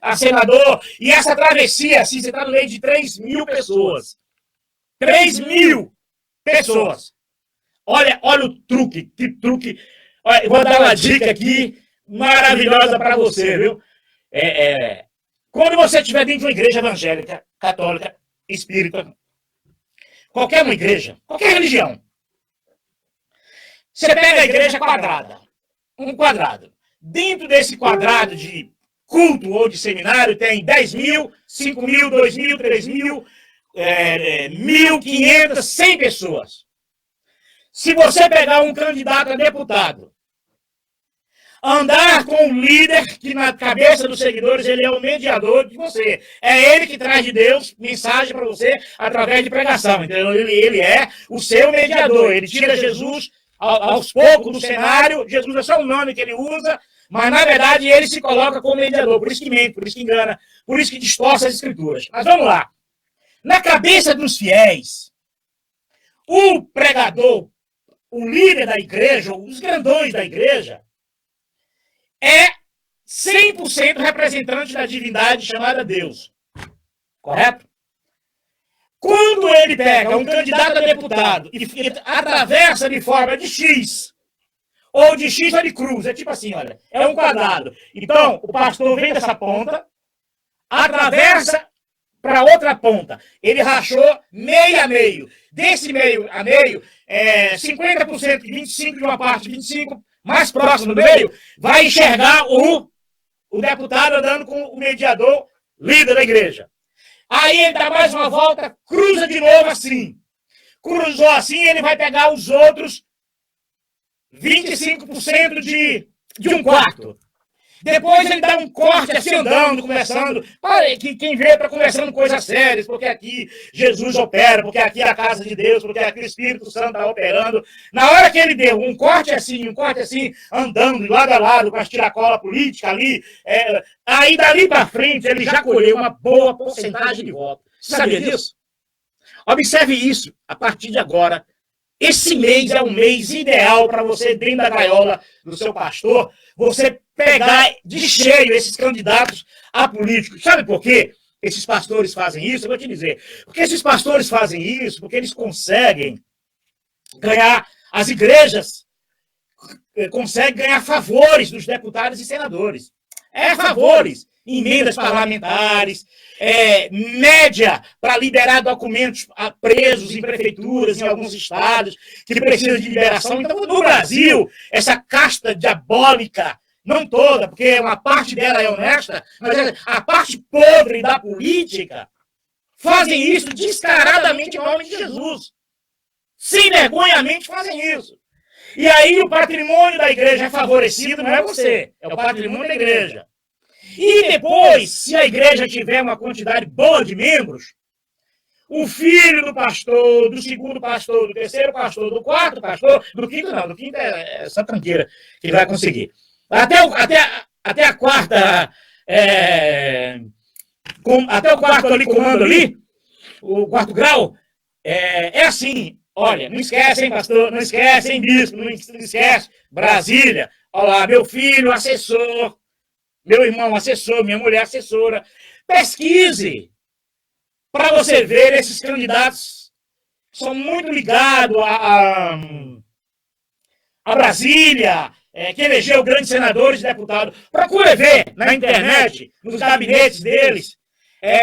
a senador. E essa travessia, assim, você está no meio de 3.000 pessoas. 3.000 pessoas. Olha o truque, que truque. Olha, eu vou dar uma dica aqui maravilhosa para você, viu? Quando você estiver dentro de uma igreja evangélica, católica, espírita, qualquer uma igreja, qualquer religião, você pega a igreja quadrada, um quadrado. Dentro desse quadrado de culto ou de seminário tem 10.000, 5.000, 2.000, 3.000, 1.500, 100 pessoas. Se você pegar um candidato a deputado, andar com um líder que na cabeça dos seguidores ele é o mediador de você. É ele que traz de Deus mensagem para você através de pregação. Então ele é o seu mediador. Ele tira Jesus aos poucos do cenário. Jesus é só um nome que ele usa, mas na verdade ele se coloca como mediador. Por isso que mente, por isso que engana, por isso que distorce as escrituras. Mas vamos lá. Na cabeça dos fiéis, o pregador, o líder da igreja, os grandões da igreja, é 100% representante da divindade chamada Deus. Correto? Quando ele pega um candidato a deputado e atravessa de forma de X, ou de X ou de cruz, é tipo assim, olha, é um quadrado. Então, o pastor vem dessa ponta, atravessa para outra ponta. Ele rachou meio a meio. Desse meio a meio, 50% de 25 de uma parte, 25 mais próximo do meio, vai enxergar o deputado andando com o mediador, líder da igreja. Aí ele dá mais uma volta, cruza de novo assim. Cruzou assim, ele vai pegar os outros 25% de um quarto. Depois ele dá um corte assim, andando, conversando. Quem veio para conversando coisas sérias, porque aqui Jesus opera, porque aqui é a casa de Deus, porque aqui o Espírito Santo está operando. Na hora que ele deu um corte assim, andando de lado a lado com as tiracola política ali, aí dali para frente ele já colheu uma boa porcentagem de voto. Você sabia disso? Observe isso a partir de agora. Esse mês é um mês ideal para você, dentro da gaiola do seu pastor, você pegar de cheio esses candidatos a políticos. Sabe por quê esses pastores fazem isso? Eu vou te dizer. Porque esses pastores fazem isso porque eles conseguem ganhar, as igrejas conseguem ganhar favores dos deputados e senadores. Favores. Emendas parlamentares, média para liberar documentos presos em prefeituras, em alguns estados, que precisa de liberação. Então, no Brasil, essa casta diabólica, não toda, porque uma parte dela é honesta, mas a parte podre da política fazem isso descaradamente em nome de Jesus. Sem vergonhamente fazem isso. E aí o patrimônio da igreja é favorecido, não é você, é o patrimônio da igreja. E depois, se a igreja tiver uma quantidade boa de membros, o filho do pastor, do segundo pastor, do terceiro pastor, do quarto pastor, do quinto não, do quinto é essa tranqueira que ele vai conseguir. Até a quarta, até o quarto ali, comando ali, o quarto grau, é assim, olha, não esquece, hein, pastor, não esquece, hein, bispo, não esquece, Brasília, olha lá, meu filho, assessor, meu irmão, assessor, minha mulher, assessora. Pesquise para você ver esses candidatos que são muito ligados a Brasília, que elegeu grandes senadores e deputados. Procure ver na internet, nos gabinetes deles,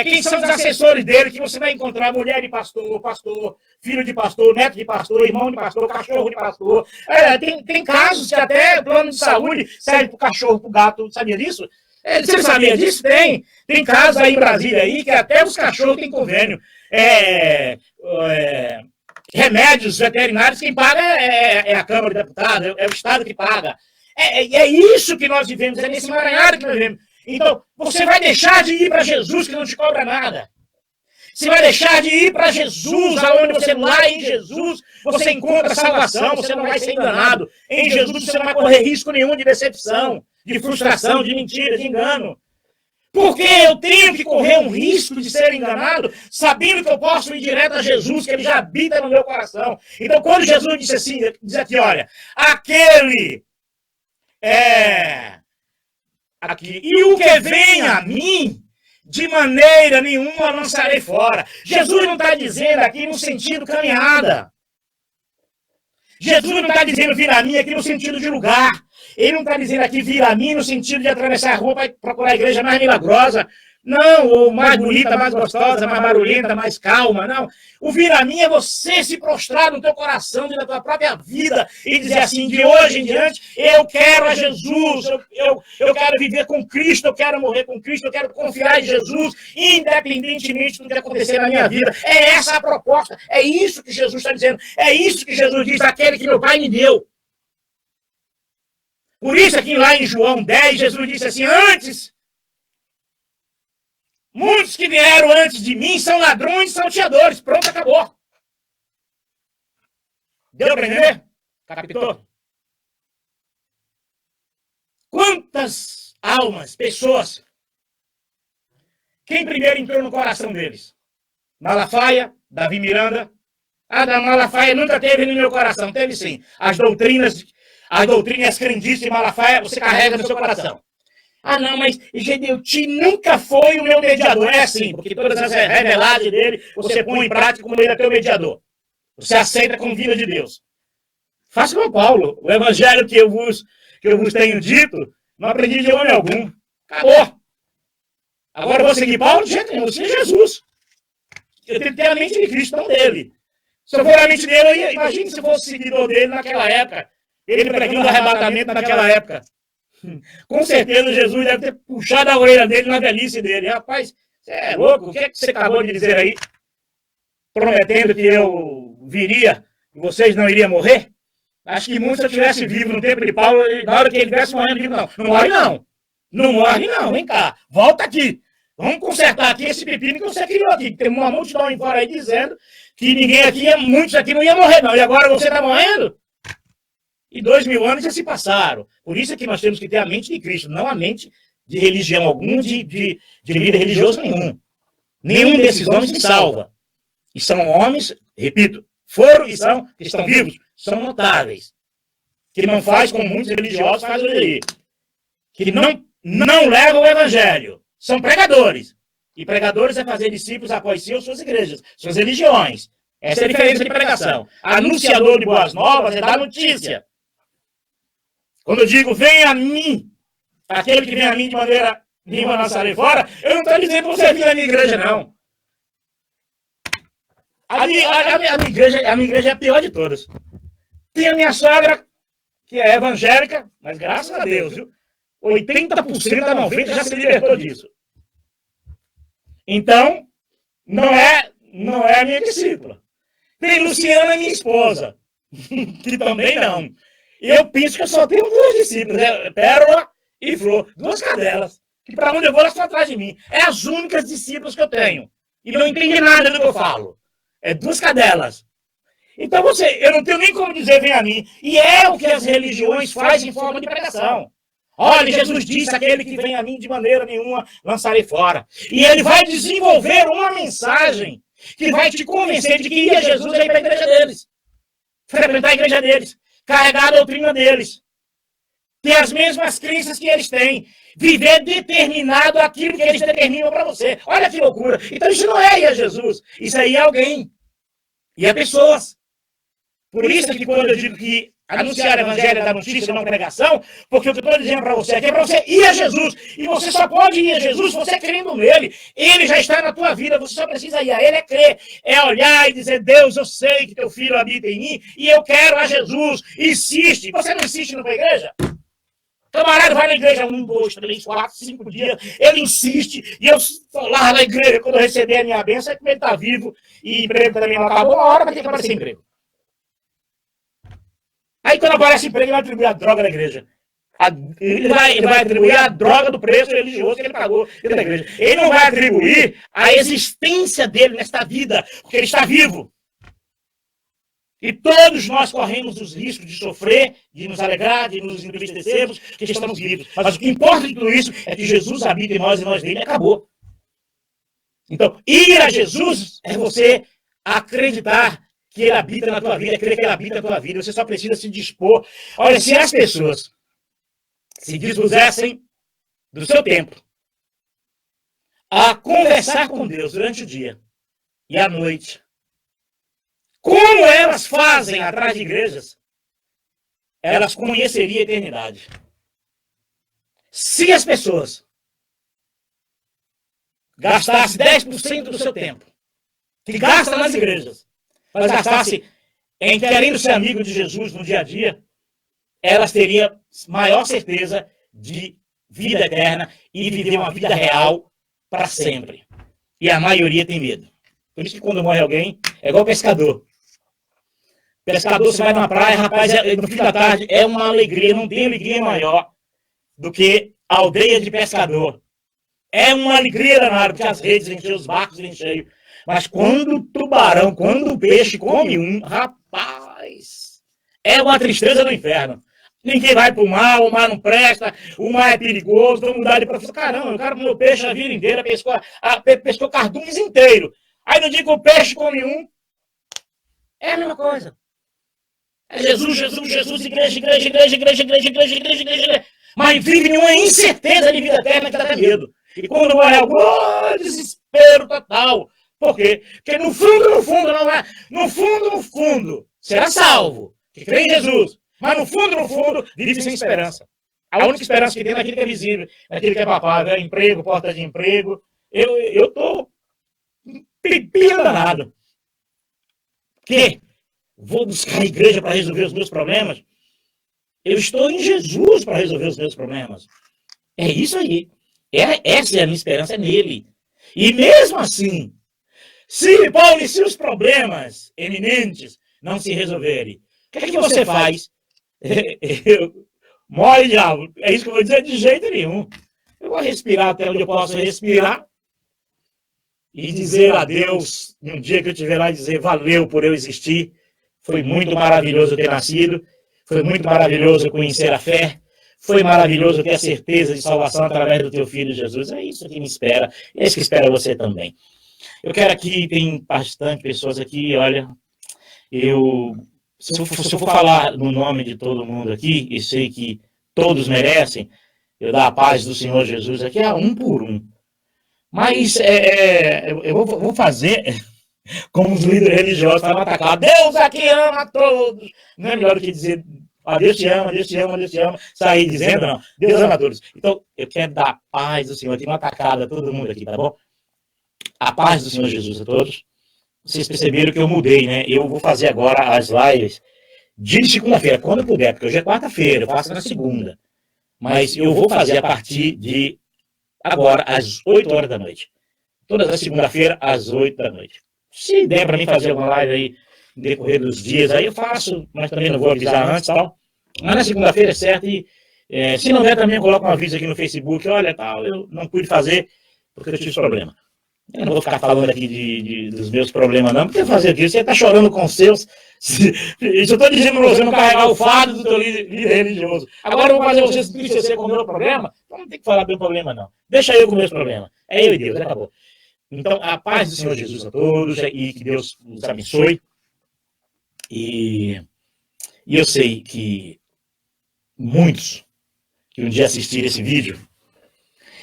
quem são os assessores dele, que você vai encontrar mulher de pastor, pastor, filho de pastor, neto de pastor, irmão de pastor, cachorro de pastor. Tem casos que até plano de saúde serve para o cachorro, para o gato, sabia disso? Você sabia disso? Tem casos aí em Brasília aí que até os cachorros têm convênio. Remédios veterinários, quem paga é a Câmara de Deputados, é o Estado que paga. É isso que nós vivemos, é nesse emaranhado que nós vivemos. Então, você vai deixar de ir para Jesus que não te cobra nada. Você vai deixar de ir para Jesus, aonde você lá em Jesus, você encontra salvação, você não vai ser enganado. Em Jesus você não vai correr risco nenhum de decepção, de frustração, de mentira, de engano. Porque eu tenho que correr um risco de ser enganado, sabendo que eu posso ir direto a Jesus, que ele já habita no meu coração. Então, quando Jesus disse assim, diz aqui, olha, aquele aqui, e o que vem a mim, de maneira nenhuma lançarei fora. Jesus não está dizendo aqui no sentido caminhada. Jesus não está dizendo vir a mim aqui no sentido de lugar. Ele não está dizendo aqui vir a mim no sentido de atravessar a rua para procurar a igreja mais milagrosa. Não, ou mais bonita, mais gostosa, mais barulhenta, mais calma. Não. O vir a mim é você se prostrar no teu coração, na tua própria vida e dizer assim, de hoje em diante, eu quero a Jesus, eu quero viver com Cristo, eu quero morrer com Cristo, eu quero confiar em Jesus, independentemente do que acontecer na minha vida. É essa a proposta, é isso que Jesus está dizendo, é isso que Jesus diz, aquele que meu Pai me deu. Por isso aqui lá em João 10, Jesus disse assim, muitos que vieram antes de mim são ladrões e salteadores. Pronto, acabou. Deu para entender? Captou? Quantas almas, pessoas, quem primeiro entrou no coração deles? Malafaia, Davi Miranda. A da Malafaia nunca teve no meu coração. Teve sim. As doutrinas crendices de Malafaia, você carrega no seu coração. Ah, não, mas Gedeuti nunca foi o meu mediador. É assim, porque todas as revelagens dele, você põe em prática como ele é teu mediador. Você aceita como vida de Deus. Faça como Paulo. O evangelho que eu vos tenho dito, não aprendi de homem algum. Acabou. Agora eu vou seguir Paulo? De jeito nenhum, eu sigo Jesus. Eu tenho que ter a mente de Cristo, não dele. Se eu for a mente dele, imagine se eu fosse seguidor dele naquela época. Ele pregando o arrebatamento naquela época. Com certeza Jesus deve ter puxado a orelha dele na velhice dele. Rapaz, você é louco? O que é que você acabou de dizer aí? Prometendo que eu viria e vocês não iriam morrer? Acho que muitos se eu estivesse vivo no tempo de Paulo, na hora que ele estivesse morrendo, digo, não. Não morre não. Não morre não. Vem cá. Volta aqui. Vamos consertar aqui esse pepino que você criou aqui. Tem uma multidão aí fora aí dizendo que muitos aqui não iam morrer não. E agora você está morrendo? E 2000 anos já se passaram. Por isso é que nós temos que ter a mente de Cristo, não a mente de religião alguma, de líder religioso nenhum. Nenhum desses homens se salva. E são homens, repito, foram e são, que estão vivos, são notáveis. Que não faz como muitos religiosos fazem hoje aí. Que não levam o evangelho. São pregadores. E pregadores é fazer discípulos após si ou suas igrejas, suas religiões. Essa é a diferença de pregação. Anunciador de boas novas é dar notícia. Quando eu digo, vem a mim, aquele que vem a mim de maneira nenhuma lançarei fora, eu não estou dizendo para você vir na minha igreja, não. A minha igreja é a pior de todas. Tem a minha sogra, que é evangélica, mas graças a Deus, viu? 80% a 90% já se libertou disso. Então, não é a minha discípula. Tem Luciana, minha esposa, que também não. Eu penso que eu só tenho duas discípulas, Pérola e Flor, duas cadelas, que para onde eu vou elas estão atrás de mim. É as únicas discípulas que eu tenho. E não entende nada do que eu falo. É duas cadelas. Então eu não tenho nem como dizer vem a mim. E é o que as religiões fazem em forma de pregação. Olha, Jesus disse, aquele que vem a mim de maneira nenhuma lançarei fora. E ele vai desenvolver uma mensagem que vai te convencer de que ir a Jesus é ir para a igreja deles. Frequentar a igreja deles. Carregar a doutrina deles. Ter as mesmas crenças que eles têm. Viver determinado aquilo que eles determinam para você. Olha que loucura. Então isso não é ir a Jesus. Isso aí é alguém. E é pessoas. Por isso que quando eu digo que anunciar o evangelho da notícia não pregação, porque o que eu estou dizendo para você aqui é para você ir a Jesus. E você só pode ir a Jesus você crendo nele. Ele já está na tua vida, você só precisa ir a ele, é crer. É olhar e dizer, Deus, eu sei que teu filho habita em mim e eu quero a Jesus. Insiste. Você não insiste na tua igreja? Camarada vai na igreja 1, 2, 3, 4, 5 dias, ele insiste, e eu estou lá na igreja, quando eu receber a minha bênção, é que ele está vivo, e emprego também não acabou, uma hora vai ter que aparecer emprego. Aí quando aparece emprego, ele vai atribuir a droga da igreja. Ele vai atribuir a droga do preço religioso que ele pagou dentro da igreja. Ele não vai atribuir a existência dele nesta vida, porque ele está vivo. E todos nós corremos os riscos de sofrer, de nos alegrar, de nos entristecermos, que estamos vivos. Mas o que importa de tudo isso é que Jesus habita em nós e nós nele, acabou. Então, ir a Jesus é você acreditar que ele habita na tua vida, é crer que ele habita na tua vida. Você só precisa se dispor. Olha, se as pessoas se dispusessem do seu tempo a conversar com Deus durante o dia e à noite, como elas fazem atrás de igrejas, elas conheceriam a eternidade. Se as pessoas gastassem 10% do seu tempo, que gasta nas igrejas, mas gastasse em querendo ser amigo de Jesus no dia a dia, elas teriam maior certeza de vida eterna e viver uma vida real para sempre. E a maioria tem medo. Por isso que quando morre alguém, é igual pescador. Pescador, você vai na praia, rapaz, no fim da tarde, é uma alegria, não tem alegria maior do que a aldeia de pescador. É uma alegria danada, porque as redes enchem, os barcos enchem. Mas quando o tubarão, quando o peixe come um, rapaz, é uma tristeza do inferno. Ninguém vai pro mar, o mar não presta, o mar é perigoso, vamos mudar de profissão. Caramba, eu quero meu peixe a vida inteira, pescou cardumes inteiro. Aí no dia que o peixe come um, é a mesma coisa. É Jesus, Jesus, Jesus, igreja, igreja, igreja, igreja, igreja, igreja, igreja, igreja. Mas vive numa incerteza de vida eterna que dá até medo. E quando morre algo, desespero total. Por quê? Porque no fundo, não é. No fundo, será salvo. Que crê em Jesus. Mas no fundo, vive sem esperança. A única esperança que tem é naquilo que é visível, naquilo que é palpável, é emprego, porta de emprego. Eu estou pepino danado. Que vou buscar a igreja para resolver os meus problemas. Eu estou em Jesus para resolver os meus problemas. É isso aí. Essa é a minha esperança, é nele. E mesmo assim, se os problemas eminentes não se resolverem, o que é que você faz? Morre, diabo. É isso que eu vou dizer de jeito nenhum. Eu vou respirar até onde eu posso respirar e dizer a Deus, no dia que eu estiver lá, dizer valeu por eu existir. Foi muito maravilhoso ter nascido. Foi muito maravilhoso conhecer a fé. Foi maravilhoso ter a certeza de salvação através do teu Filho Jesus. É isso que me espera. É isso que espera você também. Eu quero aqui, tem bastante pessoas aqui, olha, se eu for falar no nome de todo mundo aqui, e sei que todos merecem, eu dar a paz do Senhor Jesus aqui, um por um. Mas eu vou fazer como os líderes religiosos para atacar. Deus aqui ama todos. Não é melhor do que dizer, Deus te ama, Deus te ama, Deus te ama. Sair dizendo, não. Deus ama todos. Então, eu quero dar a paz do Senhor. Tem uma atacada a todo mundo aqui, tá bom? A paz do Senhor Jesus a todos. Vocês perceberam que eu mudei, né? Eu vou fazer agora as lives de segunda-feira, quando eu puder, porque hoje é quarta-feira, eu faço na segunda. Mas eu vou fazer a partir de agora, às 8 horas da noite. Todas as segunda-feira, às 8 da noite. Se der para mim fazer alguma live aí no decorrer dos dias, aí eu faço, mas também não vou avisar antes e tal. Mas na segunda-feira é certo. E se não der também, eu coloco um aviso aqui no Facebook. Olha, tal, eu não pude fazer porque eu tive problema. Eu não vou ficar falando aqui dos meus problemas, não, porque fazer aquilo, você está chorando com os seus. Eu estou dizendo para você não carregar o fardo do teu líder religioso. Agora eu vou fazer você se entristecer com o meu problema? Então não tem que falar do meu problema, não. Deixa eu com meus problemas. É eu e Deus, acabou. Então, a paz do Senhor Jesus a todos e que Deus os abençoe. E eu sei que muitos que um dia assistirem esse vídeo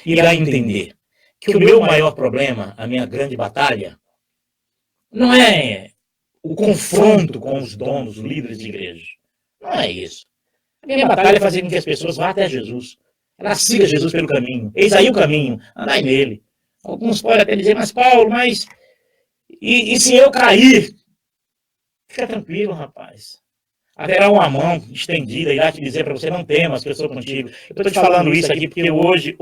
irão entender que o meu maior problema, a minha grande batalha, não é o confronto com os donos, os líderes de igreja. Não é isso. A minha batalha é fazer com que as pessoas vá até Jesus. Ela siga Jesus pelo caminho. Eis aí o caminho. Andai nele. Alguns podem até dizer, mas Paulo, e se eu cair? Fica tranquilo, rapaz. haverá uma mão estendida, irá te dizer para você, não temas, que eu sou contigo. Eu estou te falando isso aqui porque hoje,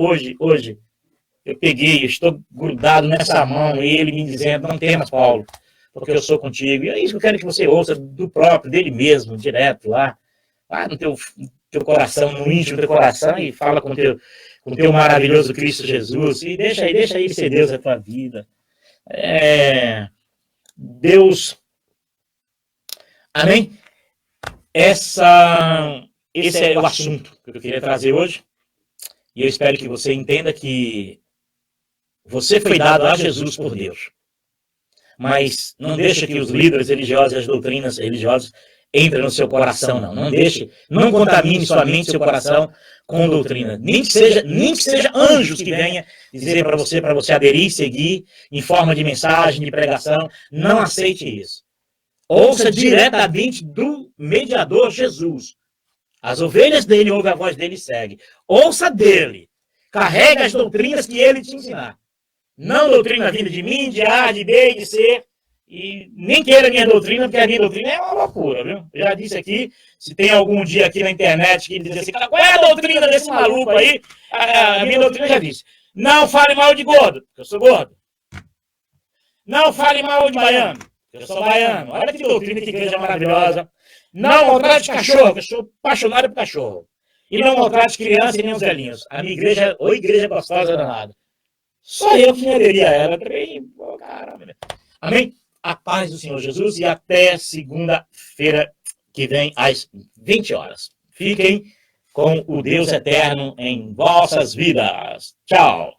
eu estou grudado nessa mão, e ele me dizendo, não temas, Paulo, porque eu sou contigo. E é isso que eu quero que você ouça do próprio, dele mesmo, direto lá no teu coração, no íntimo do teu coração, e fala com o teu maravilhoso Cristo Jesus, e deixa ele ser Deus na tua vida. Deus, amém? Esse é o assunto que eu queria trazer hoje, e eu espero que você entenda que você foi dado a Jesus por Deus. Mas não deixe que os líderes religiosos e as doutrinas religiosas entrem no seu coração, não. Não deixe, não contamine sua mente e seu coração com doutrina. Nem que seja anjos que venham dizer para você aderir e seguir em forma de mensagem, de pregação. Não aceite isso. Ouça diretamente do mediador Jesus. As ovelhas dele ouvem a voz dele e seguem. Ouça dele. Carrega as doutrinas que ele te ensinar. Não doutrina vinda de mim, de A, de B, de C. E nem queira a minha doutrina, porque a minha doutrina é uma loucura, viu? Eu já disse aqui, se tem algum dia aqui na internet que ele diz assim, qual é a doutrina desse maluco aí? A minha doutrina já disse. Não fale mal de gordo, porque eu sou gordo. Não fale mal de baiano, porque eu sou baiano. Olha que doutrina, que igreja maravilhosa. Não maltrate cachorro, porque eu sou apaixonado por cachorro. E não maltrate criança e nem os velhinhos. A minha igreja, ou igreja gostosa danada. Só eu que me aderi a ela. Pô, caramba. Amém? A paz do Senhor Jesus e até segunda-feira que vem às 20 horas. Fiquem com o Deus eterno em vossas vidas. Tchau.